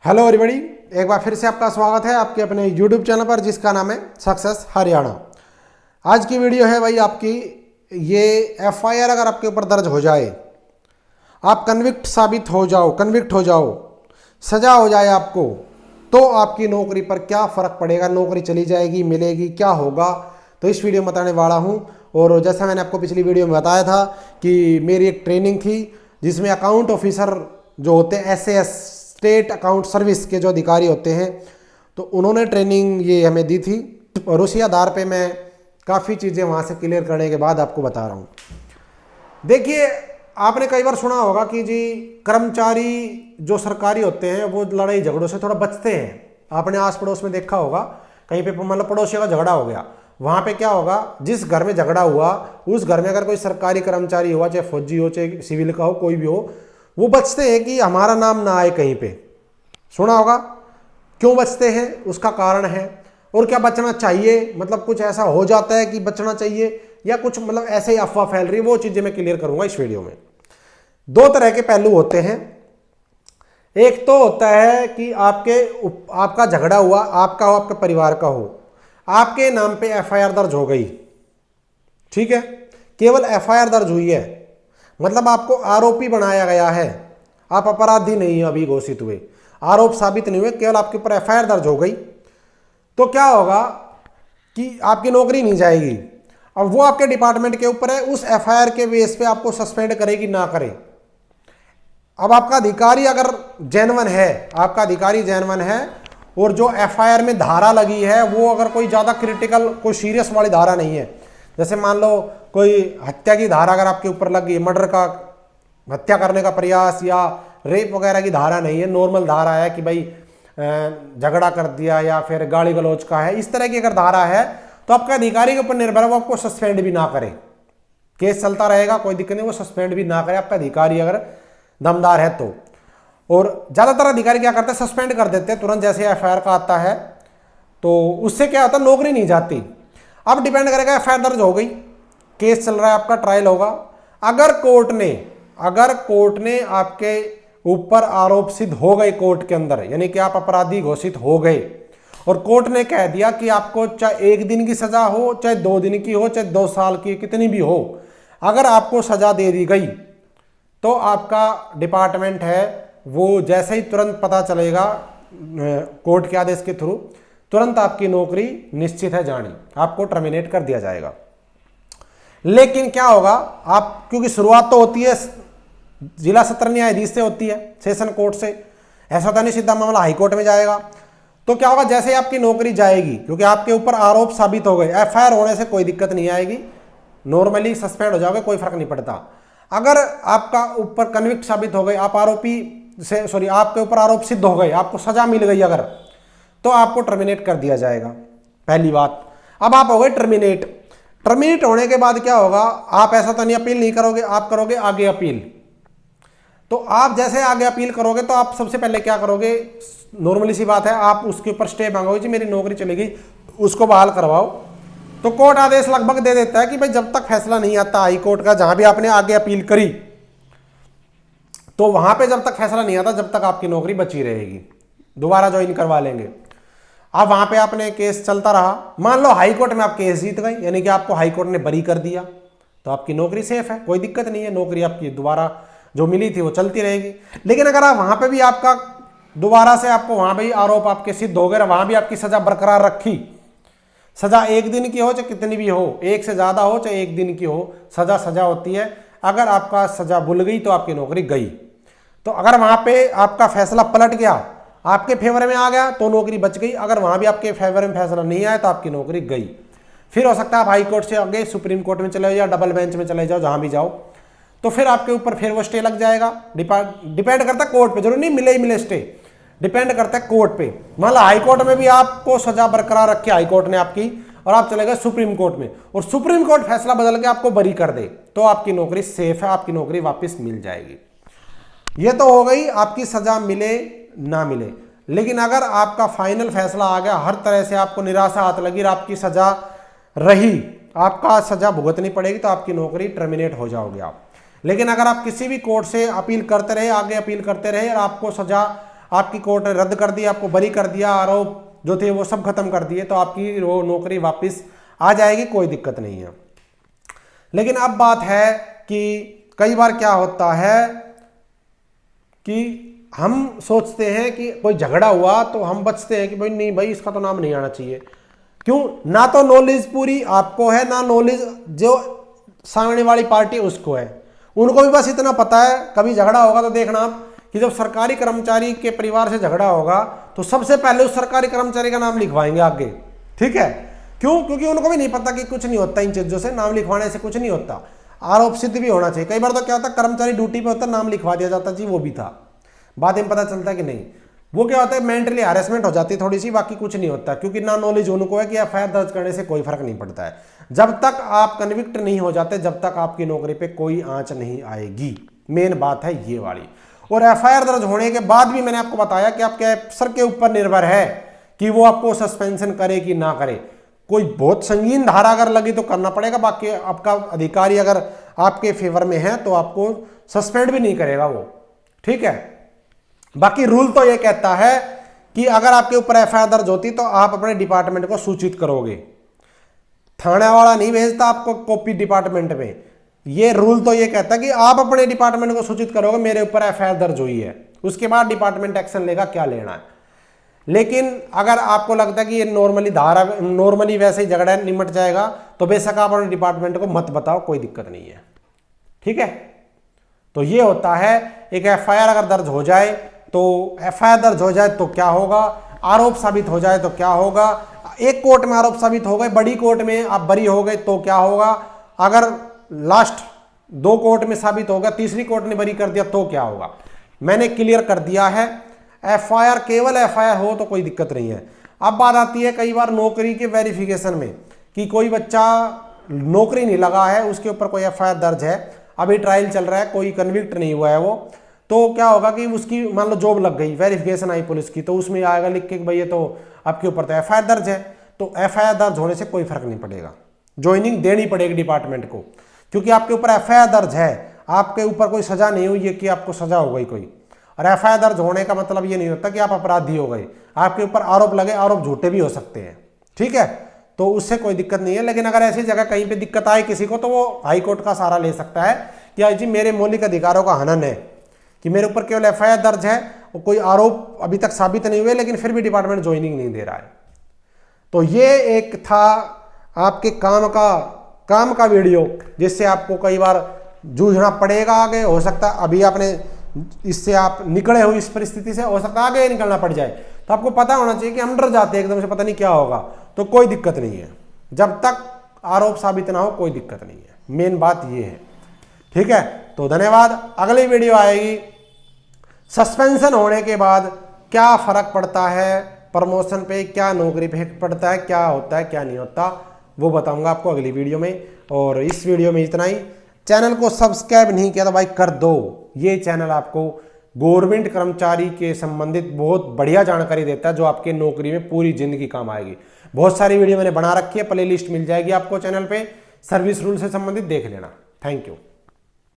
Hello everybody, एक बार फिर से आपका स्वागत है आपके अपने यूट्यूब चैनल पर जिसका नाम है सक्सेस हरियाणा। आज की वीडियो है भाई आपकी, ये एफआईआर अगर आपके ऊपर दर्ज हो जाए, आप कन्विक्ट हो जाओ, सजा हो जाए आपको, तो आपकी नौकरी पर क्या फ़र्क पड़ेगा, नौकरी चली जाएगी, मिलेगी, क्या होगा, तो इस वीडियो में बताने वाला हूँ। और जैसा मैंने आपको पिछली वीडियो में बताया था कि मेरी एक ट्रेनिंग थी जिसमें अकाउंट ऑफिसर जो होते हैं SAS स्टेट अकाउंट सर्विस के जो अधिकारी होते हैं, तो उन्होंने ट्रेनिंग ये हमें दी थी और उसी आधार पे मैं काफ़ी चीज़ें वहाँ से क्लियर करने के बाद आपको बता रहा हूँ। देखिए, आपने कई बार सुना होगा कि जी कर्मचारी जो सरकारी होते हैं वो लड़ाई झगड़ों से थोड़ा बचते हैं। आपने आस पड़ोस में देखा होगा, कहीं पे मतलब पड़ोसियों का झगड़ा हो गया, वहाँ पे क्या होगा, जिस घर में झगड़ा हुआ उस घर में अगर कोई सरकारी कर्मचारी हुआ, चाहे फौजी हो चाहे सिविल का हो, कोई भी हो, वो बचते हैं कि हमारा नाम ना आए कहीं पे। सुना होगा क्यों बचते हैं, उसका कारण है। और क्या बचना चाहिए, मतलब कुछ ऐसा हो जाता है कि बचना चाहिए या कुछ मतलब ऐसे ही अफवाह फैल रही है, वो चीज़ें मैं क्लियर करूंगा इस वीडियो में। दो तरह के पहलू होते हैं। एक तो होता है कि आपका झगड़ा हुआ, आपका हो, आपके परिवार का हो, आपके नाम पे एफआईआर दर्ज हो गई, ठीक है, केवल एफआईआर दर्ज हुई है, मतलब आपको आरोपी बनाया गया है, आप अपराधी नहीं अभी घोषित हुए, आरोप साबित नहीं हुए, केवल आपके ऊपर एफआईआर दर्ज हो गई, तो क्या होगा कि आपकी नौकरी नहीं जाएगी। अब वो आपके डिपार्टमेंट के ऊपर है, उस एफआईआर के बेस पे आपको सस्पेंड करेगी ना करे। अब आपका अधिकारी अगर जेन्युइन है, आपका अधिकारी जेन्युइन है और जो एफआईआर में धारा लगी है वो अगर कोई ज़्यादा क्रिटिकल, कोई सीरियस वाली धारा नहीं है, जैसे मान लो कोई हत्या की धारा अगर आपके ऊपर लगी, मर्डर का, हत्या करने का प्रयास या रेप वगैरह की धारा नहीं है, नॉर्मल धारा है कि भाई झगड़ा कर दिया या फिर गाली गलौज का है, इस तरह की अगर धारा है तो आपका अधिकारी के ऊपर निर्भर है, वो आपको सस्पेंड भी ना करे, केस चलता रहेगा, कोई दिक्कत नहीं, वो सस्पेंड भी ना करे आपका अधिकारी अगर दमदार है तो। और ज़्यादातर अधिकारी क्या करते हैं, सस्पेंड कर देते हैं तुरंत जैसे एफआईआर का आता है, तो उससे क्या होता है, नौकरी नहीं जाती। अब डिपेंड करेगा, एफआईआर दर्ज हो गई, केस चल रहा है, आपका ट्रायल होगा, अगर कोर्ट ने आपके ऊपर आरोप सिद्ध हो गए कोर्ट के अंदर, यानी कि आप अपराधी घोषित हो गए और कोर्ट ने कह दिया कि आपको चाहे 1 दिन की सजा हो, चाहे 2 दिन की हो, चाहे 2 साल की, कितनी भी हो, अगर आपको सजा दे दी गई तो आपका डिपार्टमेंट है वो जैसे ही तुरंत पता चलेगा कोर्ट के आदेश के थ्रू, तुरंत आपकी नौकरी निश्चित है जानी, आपको टर्मिनेट कर दिया जाएगा। लेकिन क्या होगा, आप क्योंकि शुरुआत तो होती है जिला सत्र न्यायाधीश से होती है, सेशन कोर्ट से, ऐसा तो नहीं सीधा मामला हाई कोर्ट में जाएगा। तो क्या होगा, जैसे ही आपकी नौकरी जाएगी, क्योंकि आपके ऊपर आरोप साबित हो गए, एफआईआर होने से कोई दिक्कत नहीं आएगी, नॉर्मली सस्पेंड हो जाओगे, कोई फर्क नहीं पड़ता। अगर आपका ऊपर कन्विक्ट साबित हो गए, आप आपके ऊपर आरोप सिद्ध हो गए, आपको सजा मिल गई अगर, तो आपको टर्मिनेट कर दिया जाएगा, पहली बात। अब आप हो गए टर्मिनेट होने के बाद क्या होगा, आप ऐसा तो नहीं अपील नहीं करोगे, आप करोगे आगे अपील। तो आप जैसे आगे अपील करोगे तो आप सबसे पहले क्या करोगे, नॉर्मली सी बात है, आप उसके ऊपर स्टे मांगोगे, जी मेरी नौकरी चली गई, उसको बहाल करवाओ। तो कोर्ट आदेश लगभग दे देता है कि भाई जब तक फैसला नहीं आता हाई कोर्ट का, जहां भी आपने आगे अपील करी, तो वहां पे जब तक फैसला नहीं आता, जब तक आपकी नौकरी बची रहेगी, दोबारा ज्वाइन करवा लेंगे। अब वहां पे आपने केस चलता रहा, मान लो हाई कोर्ट में आप केस जीत गए, यानी कि आपको हाई कोर्ट ने बरी कर दिया, तो आपकी नौकरी सेफ है, कोई दिक्कत नहीं है, नौकरी आपकी दोबारा जो मिली थी वो चलती रहेगी। लेकिन अगर आप वहां पे भी आपका दोबारा से आपको वहां भी आरोप आपके सिद्ध हो गए, वहां भी आपकी सजा बरकरार रखी, सजा 1 दिन की हो चाहे कितनी भी हो, 1 से ज्यादा हो चाहे 1 दिन की हो, सजा होती है। अगर आपका सजा भूल गई तो आपकी नौकरी गई। तो अगर वहां पे आपका फैसला पलट गया, आपके फेवर में आ गया, तो नौकरी बच गई, अगर वहां भी आपके फेवर में फैसला नहीं आया तो आपकी नौकरी गई। फिर हो सकता है आप हाई कोर्ट से आगे सुप्रीम कोर्ट में चले जाओ या डबल बेंच में चले जाओ, जहां भी जाओ, तो फिर आपके ऊपर फिर वो स्टे लग जाएगा। डिपेंड करता है कोर्ट पे, जरूरी नहीं मिले ही मिले स्टे, डिपेंड करता है कोर्ट पे। मान लो हाई कोर्ट में भी आपको सजा बरकरार रखी हाई कोर्ट ने आपकी, और आप चले गए सुप्रीम कोर्ट में, और सुप्रीम कोर्ट फैसला बदल के आपको बरी कर दे, तो आपकी नौकरी सेफ है, आपकी नौकरी वापस मिल जाएगी। ये तो हो गई आपकी सजा मिले ना मिले। लेकिन अगर आपका फाइनल फैसला आ गया, हर तरह से आपको निराशा हाथ लगी और आपकी सजा रही, आपका सजा भुगतनी पड़ेगी, तो आपकी नौकरी टर्मिनेट हो जाओगे आप। लेकिन अगर आप किसी भी कोर्ट से अपील करते रहे, आगे अपील करते रहे और आपको सजा आपकी कोर्ट ने रद्द कर दिया, आपको बरी कर दिया, आरोप जो थे वो सब खत्म कर दिए, तो आपकी वो नौकरी वापस आ जाएगी, कोई दिक्कत नहीं है। लेकिन अब बात है कि कई बार क्या होता है कि हम सोचते हैं कि कोई झगड़ा हुआ तो हम बचते हैं कि भाई नहीं भाई इसका तो नाम नहीं आना चाहिए। क्यों? ना तो नॉलेज पूरी आपको है, ना नॉलेज जो सामने वाली पार्टी उसको है। उनको भी बस इतना पता है कभी झगड़ा होगा तो देखना आप कि जब सरकारी कर्मचारी के परिवार से झगड़ा होगा तो सबसे पहले उस सरकारी कर्मचारी का नाम लिखवाएंगे आगे। ठीक है? क्यों? क्योंकि उनको भी नहीं पता कि कुछ नहीं होता इन चीजों से, नाम लिखवाने से कुछ नहीं होता, आरोप सिद्ध भी होना चाहिए। कई बार तो क्या होता है कर्मचारी ड्यूटी पे होता नाम लिखवा दिया जाता जी वो भी था, बाद में पता चलता है कि नहीं। वो क्या होता है मेंटली हैरेसमेंट हो जाती है थोड़ी सी, बाकी कुछ नहीं होता, क्योंकि ना नॉलेज उनको है कि एफआईआर दर्ज करने से कोई फर्क नहीं पड़ता है। जब तक आप कन्विक्ट नहीं हो जाते जब तक आपकी नौकरी पे कोई आंच नहीं आएगी, मेन बात है ये वाली। और एफआईआर दर्ज होने के बाद भी मैंने आपको बताया कि आपके अफसर के ऊपर निर्भर है कि वो आपको सस्पेंशन करे कि ना करे। कोई बहुत संगीन धारा अगर लगी तो करना पड़ेगा, बाकी आपका अधिकारी अगर आपके फेवर में है तो आपको सस्पेंड भी नहीं करेगा वो। ठीक है? बाकी रूल तो ये कहता है कि अगर आपके ऊपर एफआईआर दर्ज होती तो आप अपने डिपार्टमेंट को सूचित करोगे, थाने वाला नहीं भेजता आपको कॉपी डिपार्टमेंट में। ये रूल तो ये कहता है कि आप अपने डिपार्टमेंट को सूचित करोगे मेरे ऊपर एफआईआर दर्ज हुई है, उसके बाद डिपार्टमेंट एक्शन लेगा क्या लेना है। लेकिन अगर आपको लगता है कि ये नॉर्मली वैसे ही झगड़ा निमट जाएगा तो बेशक आप अपने डिपार्टमेंट को मत बताओ, कोई दिक्कत नहीं है। ठीक है? तो ये होता है एक एफआईआर अगर दर्ज हो जाए तो एफआईआर दर्ज हो जाए तो क्या होगा, आरोप साबित हो जाए तो क्या होगा। एक कोर्ट में आरोप साबित हो गए, बड़ी कोर्ट में आप बरी हो गए तो क्या होगा, अगर लास्ट 2 कोर्ट में साबित होगा, तीसरी कोर्ट ने बरी कर दिया तो क्या होगा। मैंने क्लियर कर दिया है। एफआईआर केवल एफआईआर हो तो कोई दिक्कत नहीं है। अब बात आती है कई बार नौकरी के वेरिफिकेशन में कि कोई बच्चा नौकरी नहीं लगा है, उसके ऊपर कोई एफआईआर दर्ज है, अभी ट्रायल चल रहा है, कोई कन्विक्ट नहीं हुआ है वो, तो क्या होगा कि उसकी मान लो जॉब लग गई, वेरिफिकेशन आई पुलिस की, तो उसमें आएगा लिख के भाई ये तो आपके ऊपर तो एफआईआर दर्ज है। तो एफआईआर दर्ज होने से कोई फर्क नहीं पड़ेगा, ज्वाइनिंग देनी पड़ेगी डिपार्टमेंट को, क्योंकि आपके ऊपर एफआईआर दर्ज है, आपके ऊपर कोई सजा नहीं हुई है कि आपको सजा हो गई कोई। और एफआईआर दर्ज होने का मतलब ये नहीं होता कि आप अपराधी हो गए, आपके ऊपर आरोप लगे, आरोप झूठे भी हो सकते हैं। ठीक है? तो उससे कोई दिक्कत नहीं है। लेकिन अगर ऐसी जगह कहीं पे दिक्कत आए किसी को तो वो हाई कोर्ट का सहारा ले सकता है कि जी मेरे मौलिक अधिकारों का हनन है, कि मेरे ऊपर केवल एफआईआर दर्ज है और कोई आरोप अभी तक साबित नहीं हुए, लेकिन फिर भी डिपार्टमेंट ज्वाइनिंग नहीं दे रहा है। तो ये एक था आपके काम का वीडियो, जिससे आपको कई बार जूझना पड़ेगा आगे। हो सकता है अभी आपने इससे आप निकले हो इस परिस्थिति से, हो सकता है आगे निकलना पड़ जाए, तो आपको पता होना चाहिए कि हम डर जाते हैं एकदम से, पता नहीं क्या होगा। तो कोई दिक्कत नहीं है, जब तक आरोप साबित ना हो कोई दिक्कत नहीं है, मेन बात ये है। ठीक है? तो धन्यवाद। अगली वीडियो आएगी सस्पेंशन होने के बाद क्या फर्क पड़ता है प्रमोशन पे, क्या नौकरी पे पड़ता है, क्या होता है क्या नहीं होता, वो बताऊंगा आपको अगली वीडियो में। और इस वीडियो में इतना ही। चैनल को सब्सक्राइब नहीं किया तो भाई कर दो। ये चैनल आपको गवर्नमेंट कर्मचारी के संबंधित बहुत बढ़िया जानकारी देता है, जो आपके नौकरी में पूरी जिंदगी काम आएगी। बहुत सारी वीडियो मैंने बना रखी है, प्लेलिस्ट मिल जाएगी आपको चैनल पे, सर्विस रूल से संबंधित देख लेना। Thank you.